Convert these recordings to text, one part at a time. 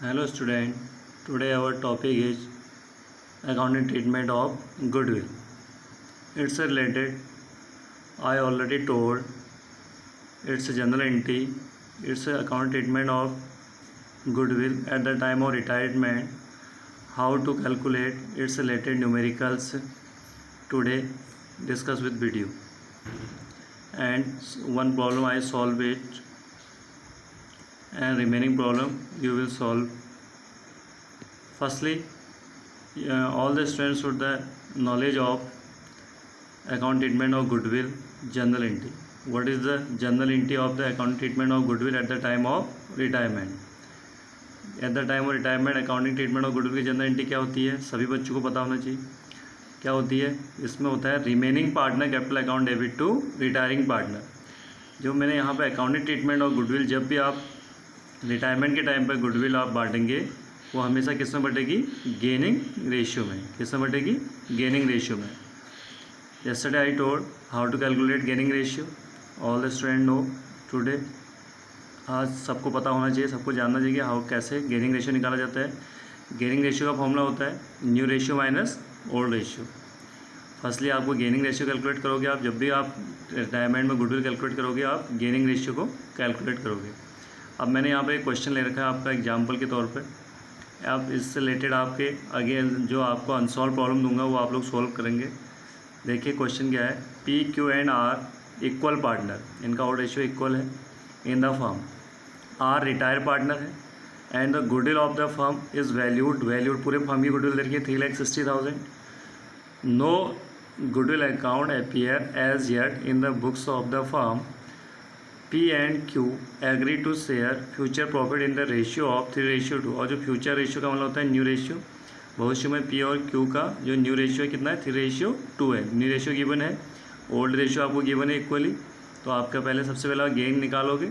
Hello student, today our topic is accounting treatment of goodwill. It's related, I already told, it's a general entity, it's a account treatment of goodwill at the time of retirement, how to calculate its related numericals. Today discuss with video, and one problem I solve it and remaining problem you will solve. Firstly, all the students should the knowledge of account treatment of goodwill general entity. What is the general entity of the account treatment of goodwill at the time of retirement? At the time of retirement accounting treatment of goodwill की general entry क्या होती है? सभी बच्चों को पता होना चाहिए क्या होती है. इसमें होता है remaining partner capital account debit to retiring partner. जो मैंने यहाँ पे अकाउंटिंग ट्रीटमेंट ऑफ गुडविल, जब भी आप रिटायरमेंट के टाइम पर गुडविल आप बांटेंगे वो हमेशा किस में बटेगी? गेनिंग रेशियो में. किस में बटेगी? गेनिंग रेशियो में. yesterday I told how to calculate gaining ratio. all the student know today. आज सबको पता होना चाहिए, सबको जानना चाहिए हाउ कैसे गेनिंग रेशियो निकाला जाता है. गेनिंग रेशियो का फॉर्मूला होता है new ratio minus old ratio. Firstly आपको गेनिंग रेशियो कैलकुलेट करोगे आप. जब भी आप रिटायरमेंट में गुडविल कैलकुलेट करोगे आप गेनिंग रेशियो को कैलकुलेट करोगे. अब मैंने यहाँ पे एक क्वेश्चन ले रखा है आपका एग्जाम्पल के तौर पे. आप इससे रिलेटेड आपके आगे जो आपको अनसॉल्व प्रॉब्लम दूंगा वो आप लोग सॉल्व करेंगे. देखिए क्वेश्चन क्या है. P Q and R equal partner, इनका ऑड रेशियो इक्वल है in the firm. R retire partner है and the goodwill of the firm is valued पूरे फर्म की गुडविल देखिए 3,60,000. No goodwill account appear as yet in the books of the firm. P and Q agree to share future profit in the ratio of 3:2. और जो future ratio का मतलब होता है new ratio. भविष्य में P और Q का जो न्यू रेशियो है कितना है? 3:2 है. न्यू रेशियो गिवन है, ओल्ड रेशियो आपको गिवन है इक्वली. तो आपका पहले सबसे पहले आप गेन निकालोगे.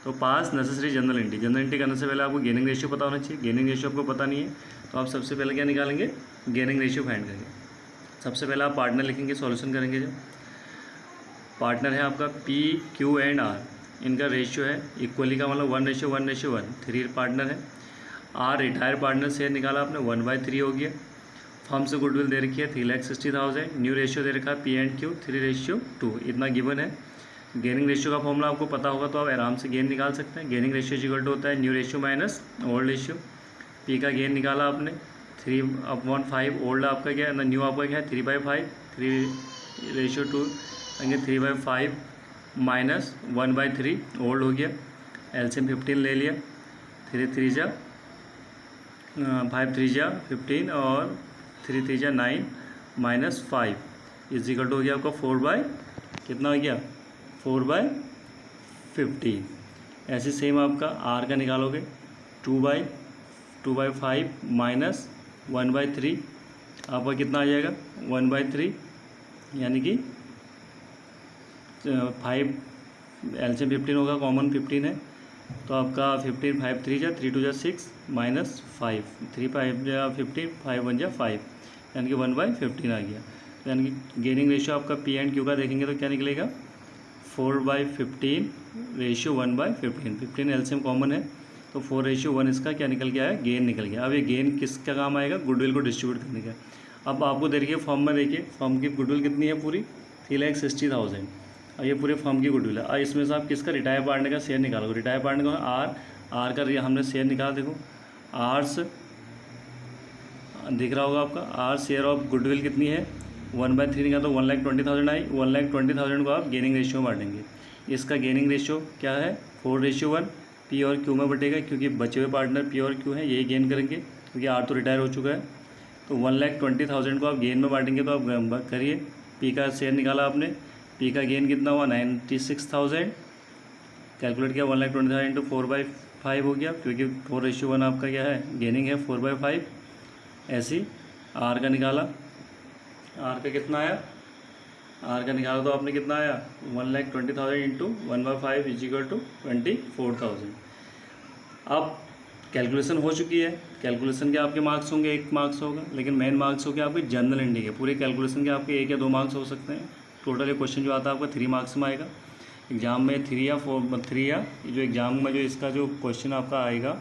तो पास necessary general entry. General entry करने से पहले आपको गेनिंग रेशियो पता होना चाहिए. गेनिंग रेशियो आपको पता नहीं है तो आप सबसे पहले क्या निकालेंगे? गेनिंग रेशियो फाइंड करेंगे. सबसे पहले आप पार्टनर लिखेंगे, सॉल्यूशन करेंगे. जब पार्टनर है आपका P Q एंड R, इनका रेशियो है इक्वली का मतलब 1:1:1. 3 पार्टनर है. R रिटायर पार्टनर शेयर निकाला आपने 1/3 हो गया. फर्म से गुडविल दे रखी है 3,60,000. न्यू रेशियो दे रखा है P एंड Q 3:2. इतना गिवन है. गेनिंग रेशियो का फॉर्मूला आपको पता होगा तो आप आराम से गेन निकाल सकते हैं. गेनिंग रेशियो इक्वल टू होता है new ratio minus old ratio. P का गेन निकाला आपने 3/5. ओल्ड आपका क्या है, न्यू आपका क्या है 3/5. 3:2 यानी 3/5 माइनस 1/3 ओल्ड हो गया. एलसीएम 15 ले लिया. 5 3 और 3 9 माइनस 5 इज इक्वल टू हो गया आपका 4/ कितना हो गया? 4/15. ऐसे सेम आपका आर का निकालोगे 2/5 माइनस 1/3 आपका कितना आ जाएगा? 1/3 यानी कि 5 एलसीएम 15 होगा, कॉमन 15 है तो आपका 15 5 3 3 2 6 माइनस 5 3 5 15 5 1 5 यानी कि 1/15 आ गया. यानी कि गेनिंग रेशियो आपका P एंड Q का देखेंगे तो क्या निकलेगा? 4/15 रेशियो 1/15. 15 एलसीएम कॉमन है तो 4:1 इसका क्या निकल गया है? गेन निकल गया. अब ये गेन किसका काम आएगा? गुडविल को डिस्ट्रीब्यूट करने का. अब आपको देखिए फॉर्म में देखिए फॉर्म की गुडविल कितनी है? पूरी 3,60,000. अब ये पूरे फर्म की गुडविल है. अब इसमें से आप किसका? रिटायर पार्टनर का शेयर निकालोगे. रिटायर पार्टनर का आर का हमने शेयर निकाला. देखो आर्स दिख रहा होगा आपका. आर शेयर ऑफ गुडविल कितनी है? 1/3 निकाला तो 1,20,000 आई. 1,20,000 को आप गेनिंग रेशियो में बांटेंगे. इसका गेनिंग रेशियो क्या है? 4:1. P और Q में बटेगा क्योंकि बचे हुए पार्टनर P और Q हैं, यही गेन करेंगे क्योंकि आर तो रिटायर हो चुका है. तो 1,20,000 को आप गेन में बांटेंगे तो आप करिए. P का शेयर निकाला आपने. P का गेन कितना हुआ? 96,000. कैलकुलेट किया 1,20,000 इंटू 4/5 हो गया क्योंकि 4:1 आपका क्या है? गेनिंग है 4/5. ऐसी आर का निकाला. आर का कितना आया? आर का निकाला तो आपने कितना आया? 1,20,000 इंटू 1/5 इज इक्वल टू 24,000. अब कैलकुलेशन हो चुकी है. कैलकुलेशन के आपके मार्क्स होंगे 1 मार्क्स होगा, लेकिन मेन मार्क्स हो गया आपके जनरल एंट्री के. पूरे कैलकुलेशन के आपके 1 या 2 मार्क्स हो सकते हैं. टोटल ये क्वेश्चन जो आता है आपका 3 मार्क्स में आएगा. एग्जाम में 3 या 4 3 या जो एग्जाम में जो इसका जो क्वेश्चन आपका आएगा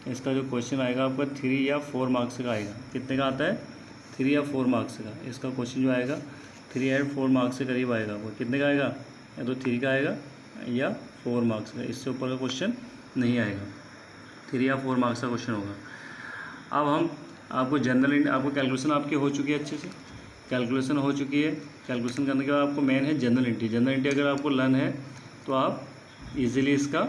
इसका जो क्वेश्चन आएगा आपका 3 या 4 मार्क्स का आएगा। कितने का आता है? 3 या 4 मार्क्स का। इसका क्वेश्चन जो आएगा 3 या 4 मार्क्स के करीब आएगा। वो कितने का आएगा? या तो 3 का आएगा या 4 मार्क्स का, इससे ऊपर का क्वेश्चन नहीं आएगा। 3 या 4 मार्क्स का क्वेश्चन होगा। अब हम आपको आपको कैलकुलेशन आपकी हो चुकी है, अच्छे से कैलकुलेशन हो चुकी है। कैलकुलेशन करने के बाद आपको मेन है जनरल एंट्री अगर आपको लर्न है तो आप इजीली इसका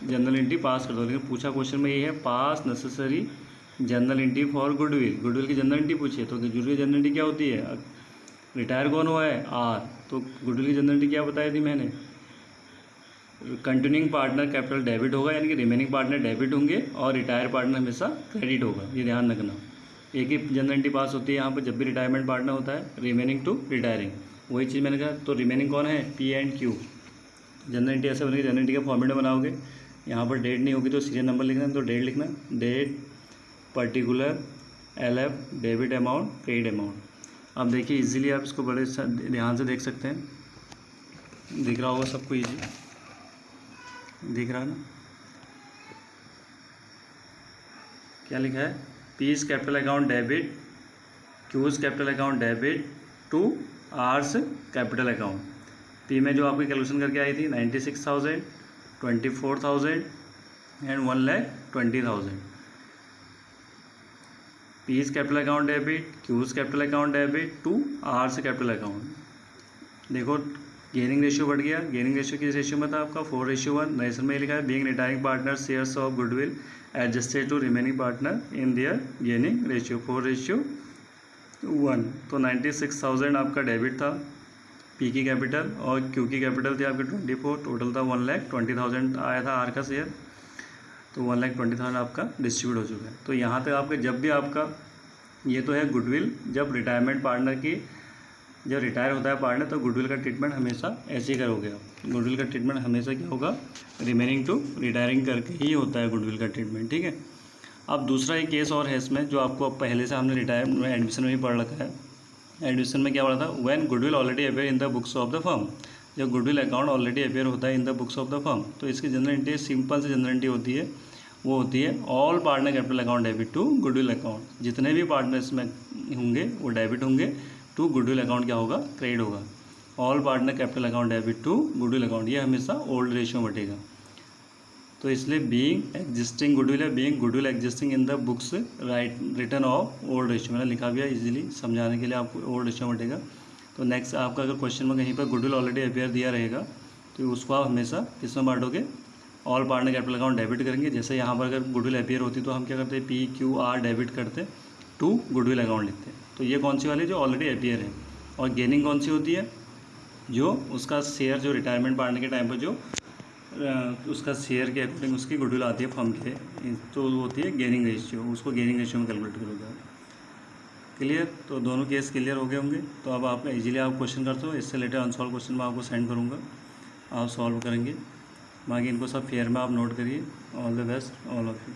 जनरल एंट्री पास कर दो। लेकिन पूछा क्वेश्चन में ये है, पास necessary general entry for goodwill की जनरल एंट्री पूछी है। तो गुडविल की जनरल एंट्री क्या होती है? रिटायर कौन हुआ है? आर। तो गुडविल की जनरल एंट्री क्या बताई थी मैंने? कंटिन्यूइंग पार्टनर कैपिटल डेबिट होगा, यानी कि रिमेनिंग पार्टनर डेबिट होंगे और रिटायर पार्टनर हमेशा क्रेडिट होगा। ये ध्यान रखना। एक ही जनरल एंट्री पास होती है यहाँ पर जब भी रिटायरमेंट पार्टनर होता है, रिमेनिंग टू रिटायरिंग। वही चीज़ मैंने कहा। तो रिमेनिंग कौन है? P and Q. General entry ऐसे बनेगी, जनरल एंट्री के फॉर्मेट में बनाओगे। यहाँ पर डेट नहीं होगी तो सीरियल नंबर लिखना है, तो डेट लिखना, date particular LF debit amount credit amount. अब देखिए इजीली आप इसको बड़े ध्यान से देख सकते हैं, दिख रहा होगा सबको, इजी दिख रहा है ना? क्या लिखा है? P's capital account debit, Q's capital account debit to R's capital account. P में जो आपकी कैलकुलेशन करके आई थी 96,000, 24,000 and 1,20,000। P's capital account debit, Q's capital account debit to R's capital account. देखो गेनिंग रेशियो बढ़ गया। गेनिंग रेशियो किस रेशियो में था आपका? 4:1। नरेशन में लिखा है being retiring partner shares of goodwill adjusted to remaining partner in their gaining ratio 4:1। तो 96,000 आपका डेबिट था पी की कैपिटल, और क्यू की कैपिटल थी आपकी 24। टोटल था 1,20,000 आया था आर का शेयर। तो 1,20,000 आपका डिस्ट्रीब्यूट हो चुका है। तो यहाँ तक आपके जब भी आपका ये तो है गुडविल, जब रिटायरमेंट पार्टनर की जब रिटायर होता है पार्टनर तो गुडविल का ट्रीटमेंट हमेशा ऐसे ही करोगे आप। गुडविल का ट्रीटमेंट हमेशा क्या होगा? रिमेनिंग टू रिटायरिंग करके ही होता है गुडविल का ट्रीटमेंट, ठीक है। अब दूसरा एक केस और है इसमें, जो आपको पहले से हमने एडमिशन में भी पढ़ रखा है। एडमिशन में क्या पढ़ा था? When goodwill already appear in the books of the firm. जब गुडविल अकाउंट ऑलरेडी अपेयर होता है in the books of the firm, तो इसकी जनरल एंट्री सिंपल से जनरल एंट्री होती है। वो होती है all partner capital account debit to goodwill account. जितने भी पार्टनर इसमें होंगे वो डेबिट होंगे, टू गुडविल अकाउंट क्या होगा? क्रेडिट होगा। All partner capital account debit to goodwill account, ये हमेशा ओल्ड रेशियो में बटेगा। तो इसलिए बीइंग एग्जिस्टिंग गुडविल है, being goodwill existing in the books written of old ratio, मैंने लिखा भी है इजीली समझाने के लिए आपको, ओल्ड रेशियो में बटेगा। तो नेक्स्ट आपका अगर क्वेश्चन में कहीं पर गुडविल ऑलरेडी अपेयर दिया रहेगा तो उसको आप हमेशा किसमें बांटोगे? All partner capital account debit करेंगे। जैसे यहाँ पर अगर गुडविल अपेयर होती तो हम क्या करते? PQR डेबिट करते टू गुडविल अकाउंट लिखते। तो ये कौन सी वाली? जो ऑलरेडी अपेयर है। और गेनिंग कौन सी होती है? जो उसका शेयर जो रिटायरमेंट पार्टनर के टाइम पर जो उसका शेयर के अकॉर्डिंग उसकी गुडविल आती है फर्म के, तो वो होती है गेनिंग रेशियो। उसको गेनिंग रेशियो में कैलकुलेट करोगे आप। क्लियर? तो दोनों केस क्लियर हो गए होंगे। तो अब आप इजीली आप क्वेश्चन करते हो। इससे रिलेटेड अनसॉल्व क्वेश्चन मैं आपको सेंड करूँगा, आप सॉल्व करेंगे। बाकी इनको सब फेयर में आप नोट करिए। All the best all of you.